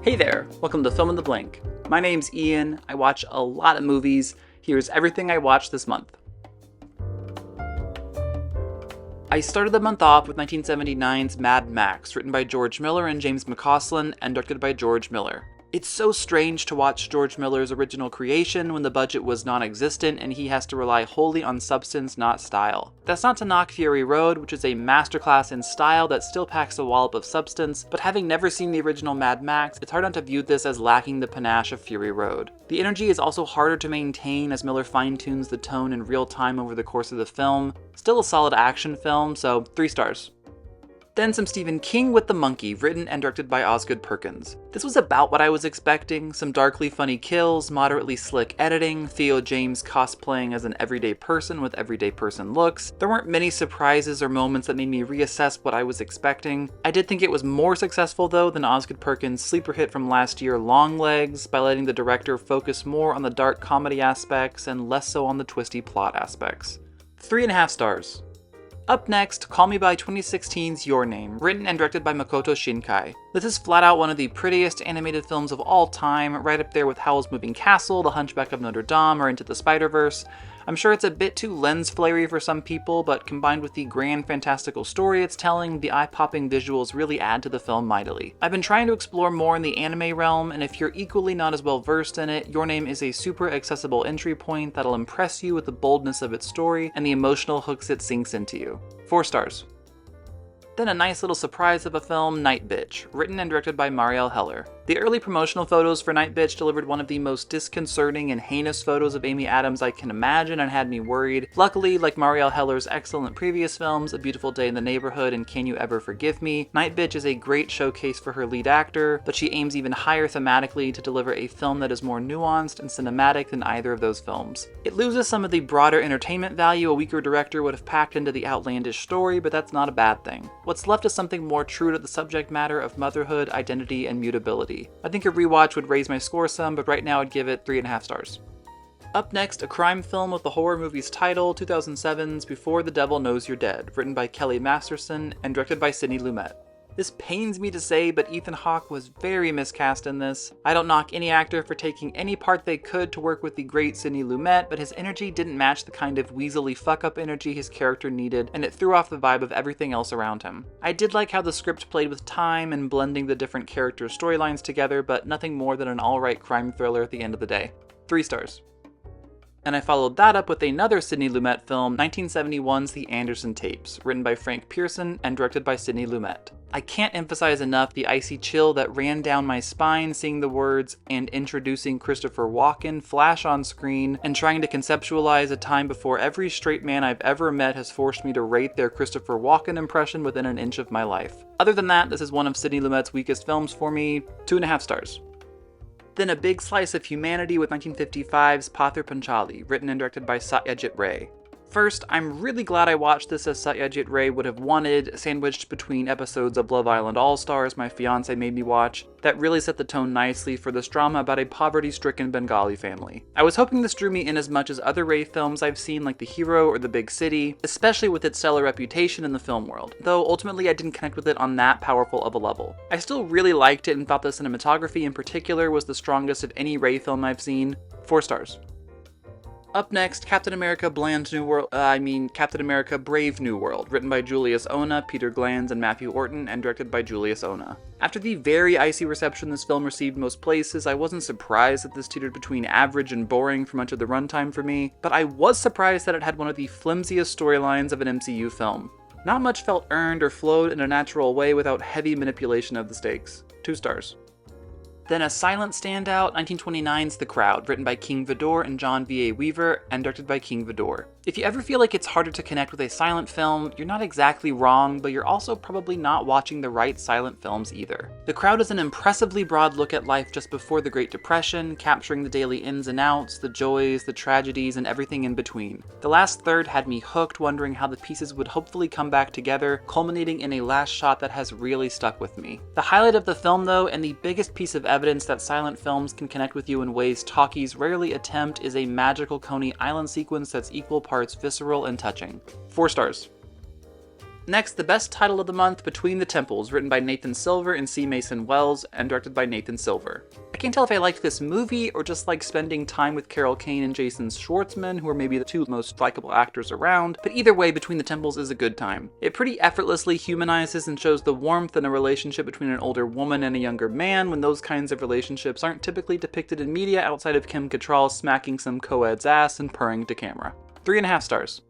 Hey there, welcome to Film in the Blank. My name's Ian, I watch a lot of movies. Here's everything I watched this month. I started the month off with 1979's Mad Max, written by George Miller and James McCausland, and directed by George Miller. It's so strange to watch George Miller's original creation when the budget was non-existent and he has to rely wholly on substance, not style. That's not to knock Fury Road, which is a masterclass in style that still packs a wallop of substance, but having never seen the original Mad Max, it's hard not to view this as lacking the panache of Fury Road. The energy is also harder to maintain as Miller fine-tunes the tone in real time over the course of the film. Still a solid action film, so 3 stars. Then some Stephen King with The Monkey, written and directed by Osgood Perkins. This was about what I was expecting, some darkly funny kills, moderately slick editing, Theo James cosplaying as an everyday person with everyday person looks. There weren't many surprises or moments that made me reassess what I was expecting. I did think it was more successful though than Osgood Perkins' sleeper hit from last year, Longlegs, by letting the director focus more on the dark comedy aspects and less so on the twisty plot aspects. 3.5 stars. Up next, Call Me By 2016's Your Name, written and directed by Makoto Shinkai. This is flat out one of the prettiest animated films of all time, right up there with Howl's Moving Castle, The Hunchback of Notre Dame, or Into the Spider-Verse. I'm sure it's a bit too lens-flary for some people, but combined with the grand fantastical story it's telling, the eye-popping visuals really add to the film mightily. I've been trying to explore more in the anime realm, and if you're equally not as well versed in it, Your Name is a super accessible entry point that'll impress you with the boldness of its story and the emotional hooks it sinks into you. 4 stars. Then a nice little surprise of a film, Nightbitch, written and directed by Marielle Heller. The early promotional photos for Nightbitch delivered one of the most disconcerting and heinous photos of Amy Adams I can imagine and had me worried. Luckily, like Marielle Heller's excellent previous films, A Beautiful Day in the Neighborhood and Can You Ever Forgive Me, Nightbitch is a great showcase for her lead actor, but she aims even higher thematically to deliver a film that is more nuanced and cinematic than either of those films. It loses some of the broader entertainment value a weaker director would have packed into the outlandish story, but that's not a bad thing. What's left is something more true to the subject matter of motherhood, identity, and mutability. I think a rewatch would raise my score some, but right now I'd give it 3.5 stars. Up next, a crime film with the horror movie's title, 2007's Before the Devil Knows You're Dead, written by Kelly Masterson and directed by Sidney Lumet. This pains me to say, but Ethan Hawke was very miscast in this. I don't knock any actor for taking any part they could to work with the great Sidney Lumet, but his energy didn't match the kind of weaselly fuck-up energy his character needed, and it threw off the vibe of everything else around him. I did like how the script played with time and blending the different character storylines together, but nothing more than an alright crime thriller at the end of the day. 3 stars. And I followed that up with another Sidney Lumet film, 1971's The Anderson Tapes, written by Frank Pearson and directed by Sidney Lumet. I can't emphasize enough the icy chill that ran down my spine seeing the words "and introducing Christopher Walken" flash on screen and trying to conceptualize a time before every straight man I've ever met has forced me to rate their Christopher Walken impression within an inch of my life. Other than that, this is one of Sidney Lumet's weakest films for me, 2.5 stars. Then a big slice of humanity with 1955's Pather Panchali, written and directed by Satyajit Ray. First, I'm really glad I watched this as Satyajit Ray would have wanted, sandwiched between episodes of Love Island All-Stars my fiancé made me watch, that really set the tone nicely for this drama about a poverty-stricken Bengali family. I was hoping this drew me in as much as other Ray films I've seen like The Hero or The Big City, especially with its stellar reputation in the film world, though ultimately I didn't connect with it on that powerful of a level. I still really liked it and thought the cinematography in particular was the strongest of any Ray film I've seen. 4 stars. Up next, Captain America Brave New World, written by Julius Ona, Peter Glanz, and Matthew Orton, and directed by Julius Ona. After the very icy reception this film received most places, I wasn't surprised that this teetered between average and boring for much of the runtime for me, but I was surprised that it had one of the flimsiest storylines of an MCU film. Not much felt earned or flowed in a natural way without heavy manipulation of the stakes. 2 stars. Then a silent standout, 1929's The Crowd, written by King Vidor and John V.A. Weaver, and directed by King Vidor. If you ever feel like it's harder to connect with a silent film, you're not exactly wrong, but you're also probably not watching the right silent films either. The Crowd is an impressively broad look at life just before the Great Depression, capturing the daily ins and outs, the joys, the tragedies, and everything in between. The last third had me hooked, wondering how the pieces would hopefully come back together, culminating in a last shot that has really stuck with me. The highlight of the film, though, and the biggest piece of evidence that silent films can connect with you in ways talkies rarely attempt, is a magical Coney Island sequence that's equal parts visceral and touching. 4 stars. Next, the best title of the month, Between the Temples, written by Nathan Silver and C. Mason Wells, and directed by Nathan Silver. I can't tell if I liked this movie or just like spending time with Carol Kane and Jason Schwartzman, who are maybe the two most likable actors around, but either way, Between the Temples is a good time. It pretty effortlessly humanizes and shows the warmth in a relationship between an older woman and a younger man when those kinds of relationships aren't typically depicted in media outside of Kim Cattrall smacking some co-ed's ass and purring to camera. 3.5 stars.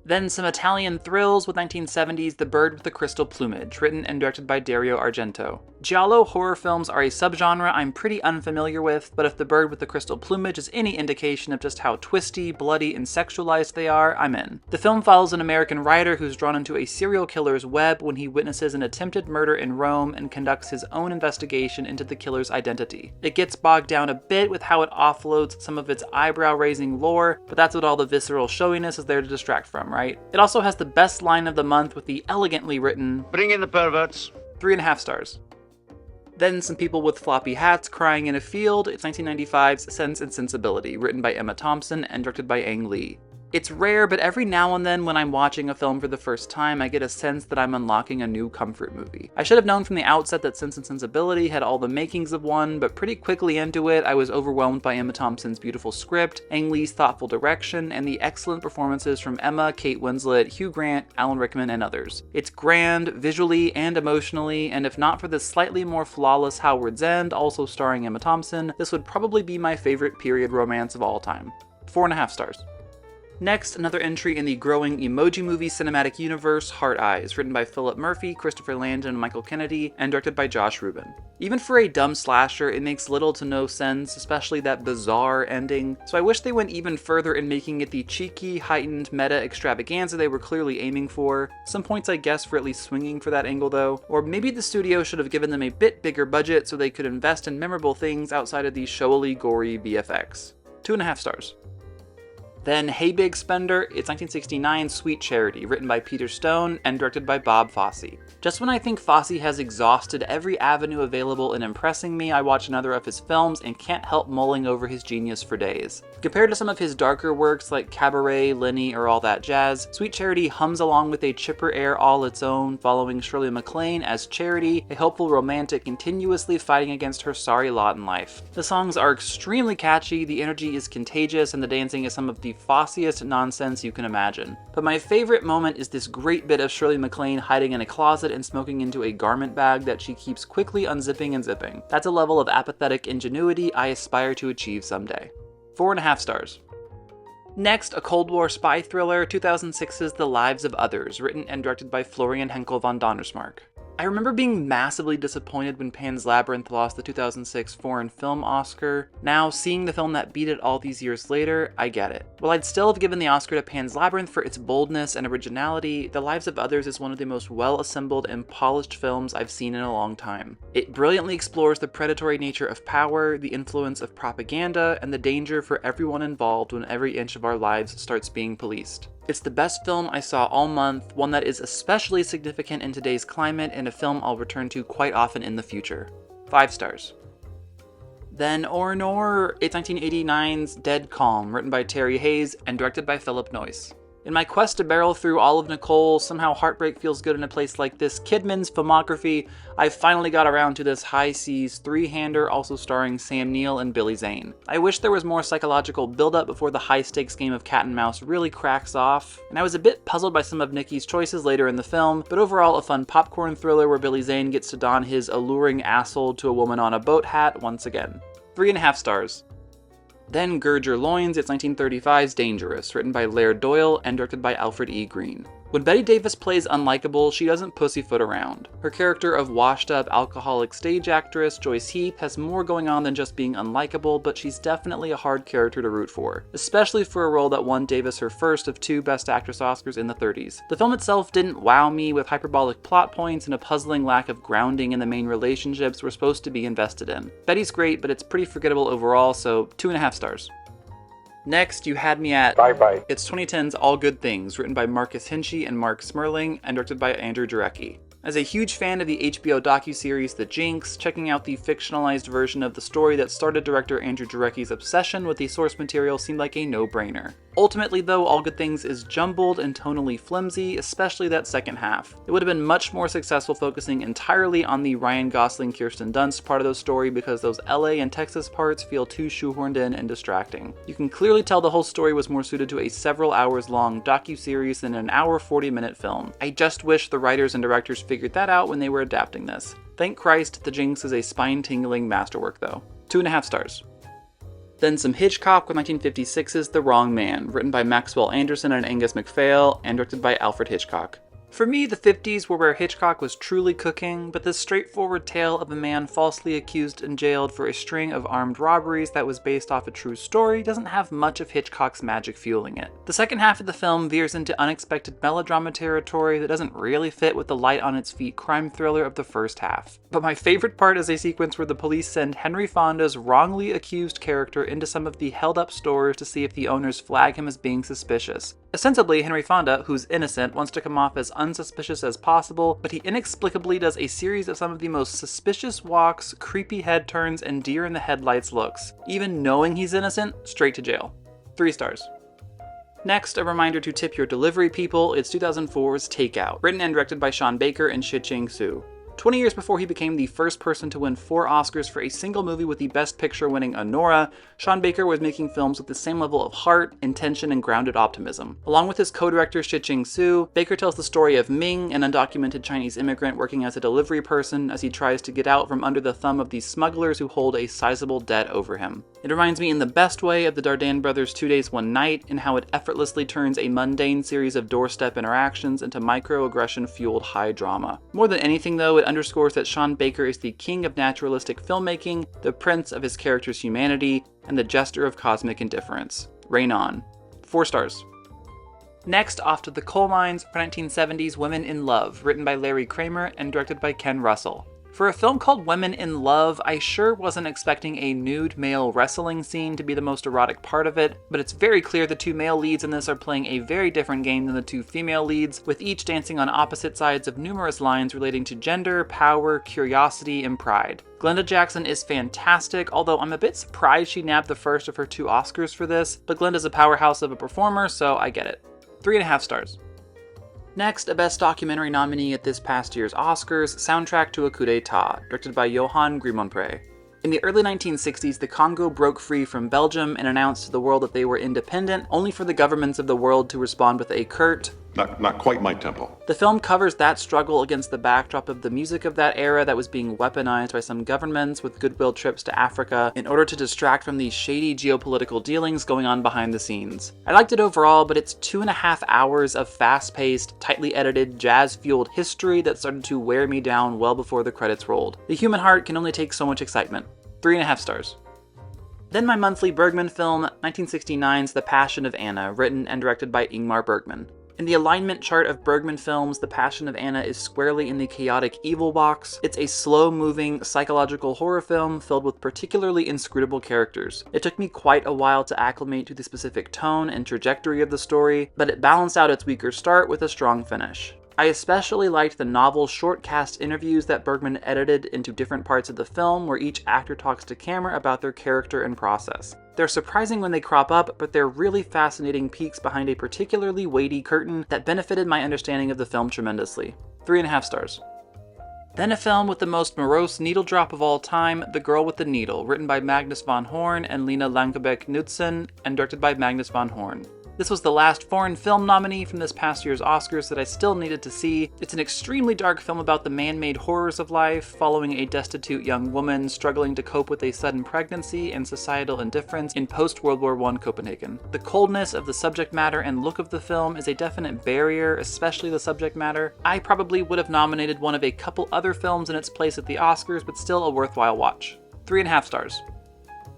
Then some Italian thrills with 1970's The Bird with the Crystal Plumage, written and directed by Dario Argento. Giallo horror films are a subgenre I'm pretty unfamiliar with, but if The Bird with the Crystal Plumage is any indication of just how twisty, bloody, and sexualized they are, I'm in. The film follows an American writer who's drawn into a serial killer's web when he witnesses an attempted murder in Rome and conducts his own investigation into the killer's identity. It gets bogged down a bit with how it offloads some of its eyebrow-raising lore, but that's what all the visceral showiness is there to distract from, right? It also has the best line of the month with the elegantly written, "Bring in the perverts." 3.5 stars. Then some people with floppy hats crying in a field. It's 1995's Sense and Sensibility, written by Emma Thompson and directed by Ang Lee. It's rare, but every now and then when I'm watching a film for the first time, I get a sense that I'm unlocking a new comfort movie. I should have known from the outset that Sense and Sensibility had all the makings of one, but pretty quickly into it, I was overwhelmed by Emma Thompson's beautiful script, Ang Lee's thoughtful direction, and the excellent performances from Emma, Kate Winslet, Hugh Grant, Alan Rickman, and others. It's grand, visually and emotionally, and if not for the slightly more flawless Howard's End, also starring Emma Thompson, this would probably be my favorite period romance of all time. 4.5 stars. Next, another entry in the growing emoji movie cinematic universe, Heart Eyes, written by Philip Murphy, Christopher Landon, and Michael Kennedy, and directed by Josh Rubin. Even for a dumb slasher, it makes little to no sense, especially that bizarre ending, so I wish they went even further in making it the cheeky, heightened meta extravaganza they were clearly aiming for. Some points I guess for at least swinging for that angle though, or maybe the studio should have given them a bit bigger budget so they could invest in memorable things outside of the showily gory VFX. 2.5 stars. Then Hey Big Spender, it's 1969's Sweet Charity, written by Peter Stone and directed by Bob Fosse. Just when I think Fosse has exhausted every avenue available in impressing me, I watch another of his films and can't help mulling over his genius for days. Compared to some of his darker works like Cabaret, Lenny, or All That Jazz, Sweet Charity hums along with a chipper air all its own, following Shirley MacLaine as Charity, a hopeful romantic continuously fighting against her sorry lot in life. The songs are extremely catchy, the energy is contagious, and the dancing is some of the Fossiest nonsense you can imagine. But my favorite moment is this great bit of Shirley MacLaine hiding in a closet and smoking into a garment bag that she keeps quickly unzipping and zipping. That's a level of apathetic ingenuity I aspire to achieve someday. 4.5 stars. Next, a Cold War spy thriller, 2006's The Lives of Others, written and directed by Florian Henkel von Donnersmarck. I remember being massively disappointed when Pan's Labyrinth lost the 2006 Foreign Film Oscar. Now, seeing the film that beat it all these years later, I get it. While I'd still have given the Oscar to Pan's Labyrinth for its boldness and originality, The Lives of Others is one of the most well-assembled and polished films I've seen in a long time. It brilliantly explores the predatory nature of power, the influence of propaganda, and the danger for everyone involved when every inch of our lives starts being policed. It's the best film I saw all month, one that is especially significant in today's climate, and a film I'll return to quite often in the future. 5 stars. Then it's 1989's Dead Calm, written by Terry Hayes and directed by Philip Noyce. In my quest to barrel through all of Nicole, somehow heartbreak feels good in a place like this Kidman's filmography, I finally got around to this High Seas three-hander also starring Sam Neill and Billy Zane. I wish there was more psychological build-up before the high-stakes game of cat and mouse really cracks off, and I was a bit puzzled by some of Nikki's choices later in the film, but overall a fun popcorn thriller where Billy Zane gets to don his alluring asshole to a woman on a boat hat once again. 3.5 stars. Then Gird Your Loins, it's 1935's Dangerous, written by Laird Doyle and directed by Alfred E. Green. When Bette Davis plays unlikable, she doesn't pussyfoot around. Her character of washed-up, alcoholic stage actress Joyce Heath has more going on than just being unlikable, but she's definitely a hard character to root for, especially for a role that won Davis her first of 2 Best Actress Oscars in the 30s. The film itself didn't wow me with hyperbolic plot points and a puzzling lack of grounding in the main relationships we're supposed to be invested in. Betty's great, but it's pretty forgettable overall, so 2.5 stars. Next, you had me at Bye-Bye. It's 2010's All Good Things, written by Marcus Hinchey and Mark Smerling, and directed by Andrew Jarecki. As a huge fan of the HBO docuseries The Jinx, checking out the fictionalized version of the story that started director Andrew Jarecki's obsession with the source material seemed like a no-brainer. Ultimately though, All Good Things is jumbled and tonally flimsy, especially that second half. It would have been much more successful focusing entirely on the Ryan Gosling-Kirsten Dunst part of the story because those LA and Texas parts feel too shoehorned in and distracting. You can clearly tell the whole story was more suited to a several hours long docuseries than an hour 40-minute film. I just wish the writers and directors figured that out when they were adapting this. Thank Christ, The Jinx is a spine-tingling masterwork though. 2.5 stars. Then some Hitchcock with 1956's The Wrong Man, written by Maxwell Anderson and Angus MacPhail, and directed by Alfred Hitchcock. For me, the 50s were where Hitchcock was truly cooking, but this straightforward tale of a man falsely accused and jailed for a string of armed robberies that was based off a true story doesn't have much of Hitchcock's magic fueling it. The second half of the film veers into unexpected melodrama territory that doesn't really fit with the light on its feet crime thriller of the first half. But my favorite part is a sequence where the police send Henry Fonda's wrongly accused character into some of the held-up stores to see if the owners flag him as being suspicious. Ostensibly, Henry Fonda, who's innocent, wants to come off as unsuspicious as possible, but he inexplicably does a series of some of the most suspicious walks, creepy head turns, and deer in the headlights looks. Even knowing he's innocent, straight to jail. 3 stars. Next, a reminder to tip your delivery people, it's 2004's Takeout, written and directed by Sean Baker and Shi-Ching Su. 20 years before he became the first person to win 4 Oscars for a single movie with the Best Picture winning Anora, Sean Baker was making films with the same level of heart, intention, and grounded optimism. Along with his co-director Shi-Ching Su, Baker tells the story of Ming, an undocumented Chinese immigrant working as a delivery person as he tries to get out from under the thumb of these smugglers who hold a sizable debt over him. It reminds me in the best way of the Dardenne brothers' 2 Days, One Night, and how it effortlessly turns a mundane series of doorstep interactions into microaggression-fueled high drama. More than anything though, it underscores that Sean Baker is the king of naturalistic filmmaking, the prince of his character's humanity, and the jester of cosmic indifference. Rain on. 4 stars. Next, off to the coal mines for 1970's Women in Love, written by Larry Kramer and directed by Ken Russell. For a film called Women in Love, I sure wasn't expecting a nude male wrestling scene to be the most erotic part of it, but it's very clear the 2 male leads in this are playing a very different game than the 2 female leads, with each dancing on opposite sides of numerous lines relating to gender, power, curiosity, and pride. Glenda Jackson is fantastic, although I'm a bit surprised she nabbed the first of her 2 Oscars for this, but Glenda's a powerhouse of a performer, so I get it. 3.5 stars. Next, a Best Documentary nominee at this past year's Oscars, Soundtrack to a Coup d'etat, directed by Johan Grimonpré. In the early 1960s, the Congo broke free from Belgium and announced to the world that they were independent, only for the governments of the world to respond with a curt, Not quite my tempo. The film covers that struggle against the backdrop of the music of that era that was being weaponized by some governments with goodwill trips to Africa in order to distract from the shady geopolitical dealings going on behind the scenes. I liked it overall, but it's 2.5 hours of fast-paced, tightly edited, jazz-fueled history that started to wear me down well before the credits rolled. The human heart can only take so much excitement. 3.5 stars. Then my monthly Bergman film, 1969's The Passion of Anna, written and directed by Ingmar Bergman. In the alignment chart of Bergman films, The Passion of Anna is squarely in the chaotic evil box. It's a slow-moving, psychological horror film filled with particularly inscrutable characters. It took me quite a while to acclimate to the specific tone and trajectory of the story, but it balanced out its weaker start with a strong finish. I especially liked the novel short cast interviews that Bergman edited into different parts of the film where each actor talks to camera about their character and process. They're surprising when they crop up, but they're really fascinating peeks behind a particularly weighty curtain that benefited my understanding of the film tremendously. 3.5 stars. Then a film with the most morose needle drop of all time, The Girl with the Needle, written by Magnus von Horn and Lena Langebeck-Knudsen, and directed by Magnus von Horn. This was the last foreign film nominee from this past year's Oscars that I still needed to see. It's an extremely dark film about the man-made horrors of life, following a destitute young woman struggling to cope with a sudden pregnancy and societal indifference in post-World War I Copenhagen. The coldness of the subject matter and look of the film is a definite barrier, especially the subject matter. I probably would have nominated one of a couple other films in its place at the Oscars, but still a worthwhile watch. 3.5 stars.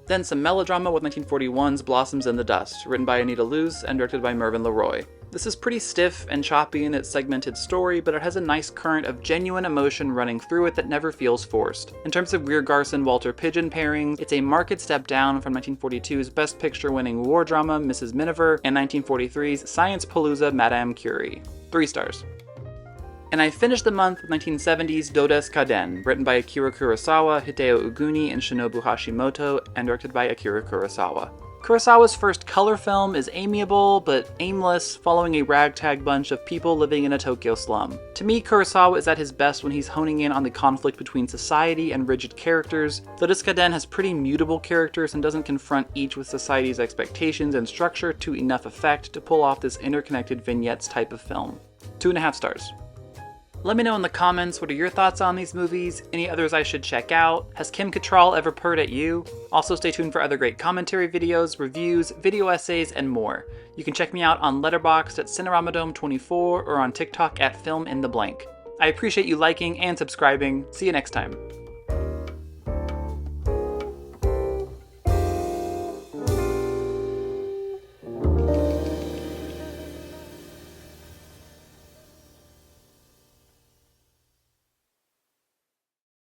Then some melodrama with 1941's Blossoms in the Dust, written by Anita Loos and directed by Mervyn LeRoy. This is pretty stiff and choppy in its segmented story, but it has a nice current of genuine emotion running through it that never feels forced. In terms of Greer Garson-Walter Pidgeon pairings, it's a marked step down from 1942's Best Picture-winning war drama Mrs. Miniver and 1943's Science Palooza Madame Curie. 3 stars. And I finished the month with 1970's Dodes'ka-den, written by Akira Kurosawa, Hideo Uguni, and Shinobu Hashimoto, and directed by Akira Kurosawa. Kurosawa's first color film is amiable, but aimless, following a ragtag bunch of people living in a Tokyo slum. To me, Kurosawa is at his best when he's honing in on the conflict between society and rigid characters. Dodes'ka-den has pretty mutable characters and doesn't confront each with society's expectations and structure to enough effect to pull off this interconnected vignettes type of film. 2.5 stars. Let me know in the comments what are your thoughts on these movies, any others I should check out, has Kim Cattrall ever purred at you? Also stay tuned for other great commentary videos, reviews, video essays, and more. You can check me out on Letterboxd at Cineramadome24 or on TikTok at FilmInTheBlank. I appreciate you liking and subscribing. See you next time.